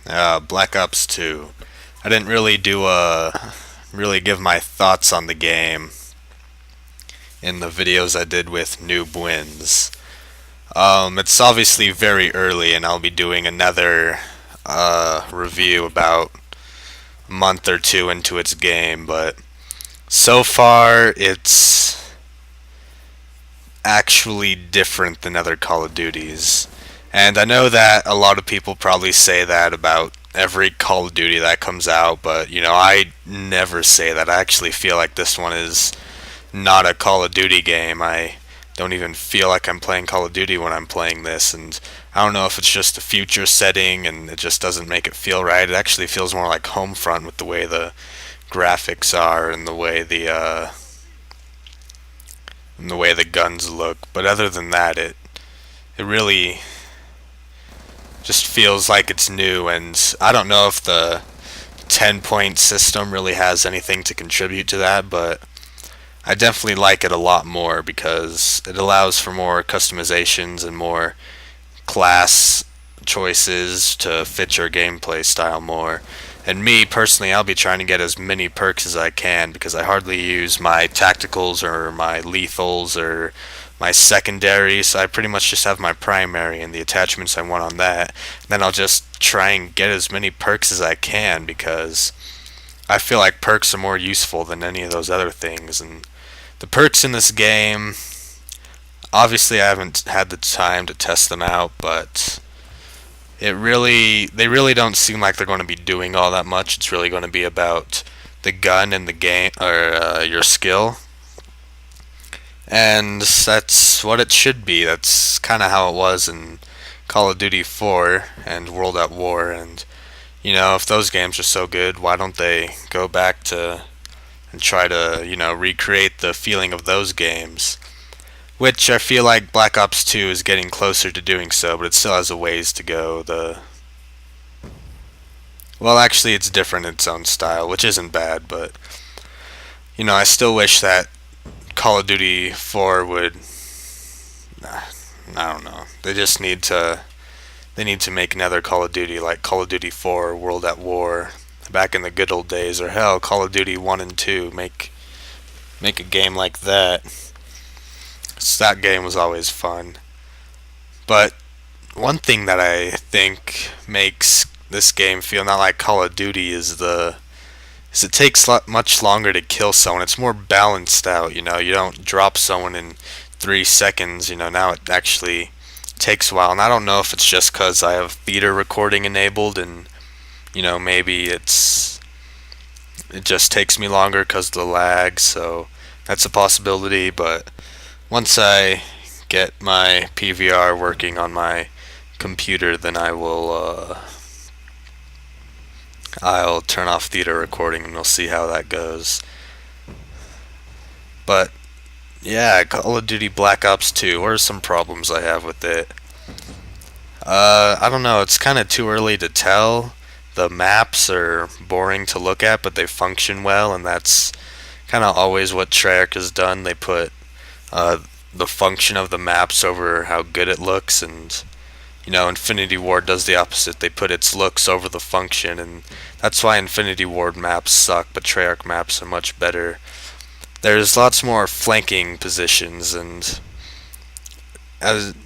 Black Ops 2. I didn't really give my thoughts on the game in the videos I did with Noob Wins. It's obviously very early, and I'll be doing another review about a month or two into its game, but so far it's actually different than other Call of Duties. And I know that a lot of people probably say that about every Call of Duty that comes out, but I never say that. I actually feel like this one is not a Call of Duty game. I don't even feel like I'm playing Call of Duty when I'm playing this, and I don't know if it's just a future setting and it just doesn't make it feel right. It actually feels more like Homefront with the way the graphics are and the way the guns look. But other than that, it really just feels like it's new, and I don't know if the 10-point system really has anything to contribute to that, but I definitely like it a lot more because it allows for more customizations and more class choices to fit your gameplay style more. And me personally, I'll be trying to get as many perks as I can because I hardly use my tacticals or my lethals or my secondary, so I pretty much just have my primary and the attachments I want on that. Then I'll just try and get as many perks as I can because I feel like perks are more useful than any of those other things. And the perks in this game, obviously I haven't had the time to test them out, but they really don't seem like they're going to be doing all that much. It's really going to be about the gun and the game, or your skill, and that's what it should be. That's kind of how it was in Call of Duty 4 and World at War. And if those games are so good, why don't they go back to and try to recreate the feeling of those games? Which I feel like Black Ops 2 is getting closer to doing so, but it still has a ways to go. Well, actually, it's different in its own style, which isn't bad, but I still wish that Call of Duty 4 would. I don't know. They need to make another Call of Duty like Call of Duty 4, World at War, back in the good old days, or hell, Call of Duty 1 and 2. Make a game like that. 'Cause that game was always fun. But one thing that I think makes this game feel not like Call of Duty is it takes much longer to kill someone. It's more balanced out. You don't drop someone in 3 seconds. Now it actually takes a while, and I don't know if it's just because I have theater recording enabled, and maybe it just takes me longer because of the lag. So that's a possibility. But once I get my PVR working on my computer, then I'll turn off theater recording and we'll see how that goes. But yeah, Call of Duty Black Ops 2. What are some problems I have with it? I don't know. It's kind of too early to tell. The maps are boring to look at, but they function well, and that's kind of always what Treyarch has done. They put uh, the function of the maps over how good it looks, and Infinity Ward does the opposite. They put its looks over the function, and that's why Infinity Ward maps suck, but Treyarch maps are much better. There's lots more flanking positions, and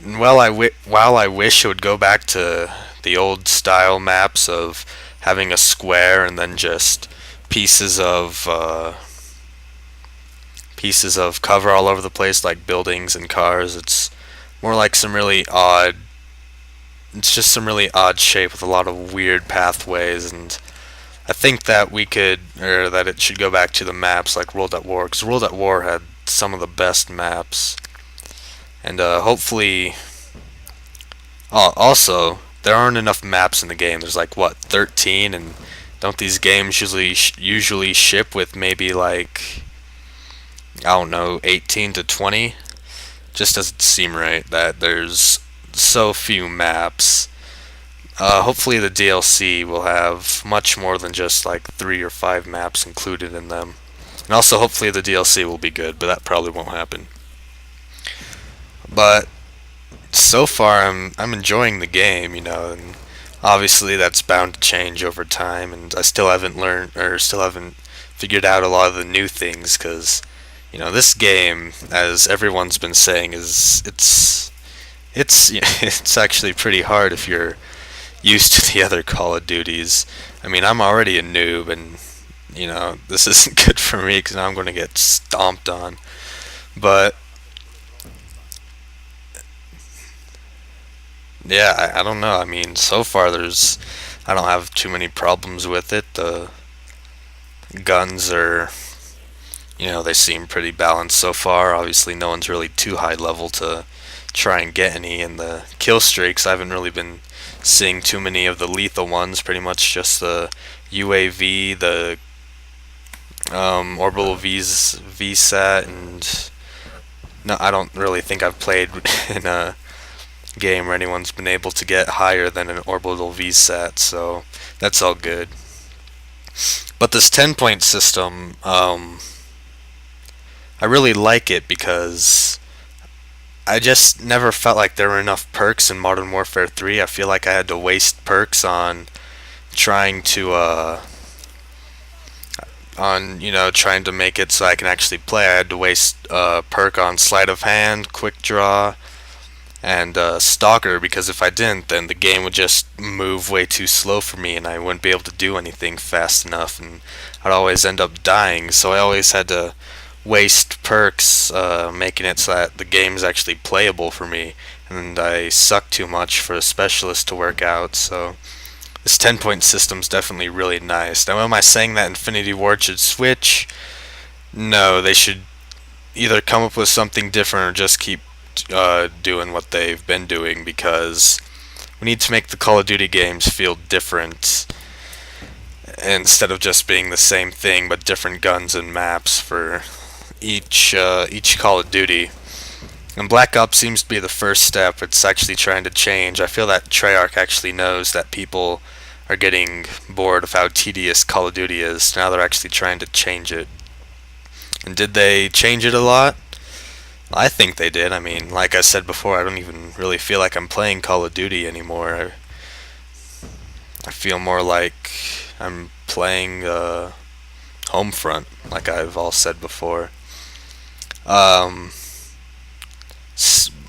while I wish it would go back to the old style maps of having a square and then just pieces of uh, pieces of cover all over the place, like buildings and cars. It's more like some really odd. It's just some really odd shape with a lot of weird pathways, and I think that that it should go back to the maps like World at War, because World at War had some of the best maps, and hopefully, also there aren't enough maps in the game. There's like what 13, and don't these games usually ship with maybe like I don't know 18 to 20? Just doesn't seem right that there's so few maps. Hopefully the DLC will have much more than just like 3 or 5 maps included in them. And also hopefully the DLC will be good, but that probably won't happen. But so far I'm enjoying the game, and Obviously, that's bound to change over time, and I still haven't learned or still haven't figured out a lot of the new things because this game, as everyone's been saying, is it's it's actually pretty hard if you're used to the other Call of Duties. I mean, I'm already a noob, and this isn't good for me because now I'm going to get stomped on. But yeah, I don't know. I mean, so far I don't have too many problems with it. The guns are, they seem pretty balanced so far. Obviously, no one's really too high level to try and get any. And the kill streaks, I haven't really been seeing too many of the lethal ones. Pretty much just the UAV, the orbital VSAT, and no, I don't really think I've played in a game where anyone's been able to get higher than an orbital VSAT, so that's all good. But this 10-point system, I really like it because I just never felt like there were enough perks in Modern Warfare 3. I feel like I had to waste perks on trying to trying to make it so I can actually play. I had to waste perk on sleight of hand, quick draw, and stalker, because if I didn't, then the game would just move way too slow for me and I wouldn't be able to do anything fast enough, and I'd always end up dying. So I always had to waste perks, making it so that the game's actually playable for me, and I suck too much for a specialist to work out. So this 10-point system's definitely really nice. Now, am I saying that Infinity Ward should switch? No, they should either come up with something different or just keep doing what they've been doing, because we need to make the Call of Duty games feel different instead of just being the same thing but different guns and maps for each Call of Duty. And Black Ops seems to be the first step. It's actually trying to change. I feel that Treyarch actually knows that people are getting bored of how tedious Call of Duty is. Now they're actually trying to change it. And did they change it a lot? I think they did. I mean, like I said before, I don't even really feel like I'm playing Call of Duty anymore. I feel more like I'm playing Homefront, like I've all said before. Um,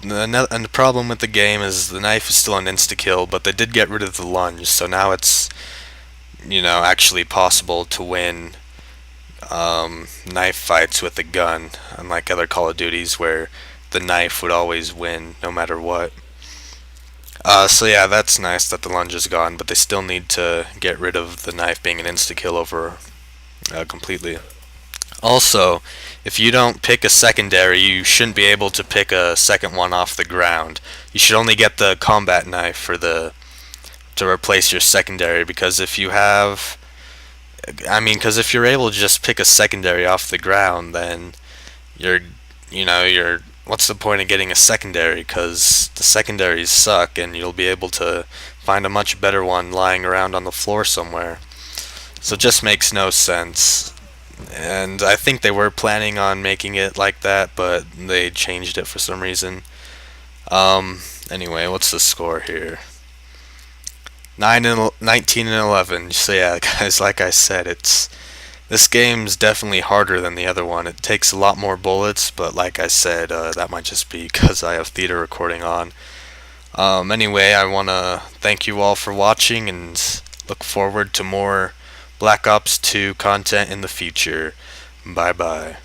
and the problem with the game is the knife is still an insta-kill, but they did get rid of the lunge, so now it's, actually possible to win knife fights with a gun, unlike other Call of Duties where the knife would always win no matter what. So yeah, that's nice that the lunge is gone, but they still need to get rid of the knife being an insta-kill over completely. Also, if you don't pick a secondary, you shouldn't be able to pick a second one off the ground. You should only get the combat knife to replace your secondary, because if you're able to just pick a secondary off the ground, then you're, what's the point of getting a secondary? Because the secondaries suck, and you'll be able to find a much better one lying around on the floor somewhere. So it just makes no sense. And I think they were planning on making it like that, but they changed it for some reason. Anyway, what's the score here? 19 and 11. So yeah, guys, like I said, this game's definitely harder than the other one. It takes a lot more bullets, but like I said, that might just be because I have theater recording on. Anyway, I want to thank you all for watching and look forward to more Black Ops 2 content in the future. Bye bye.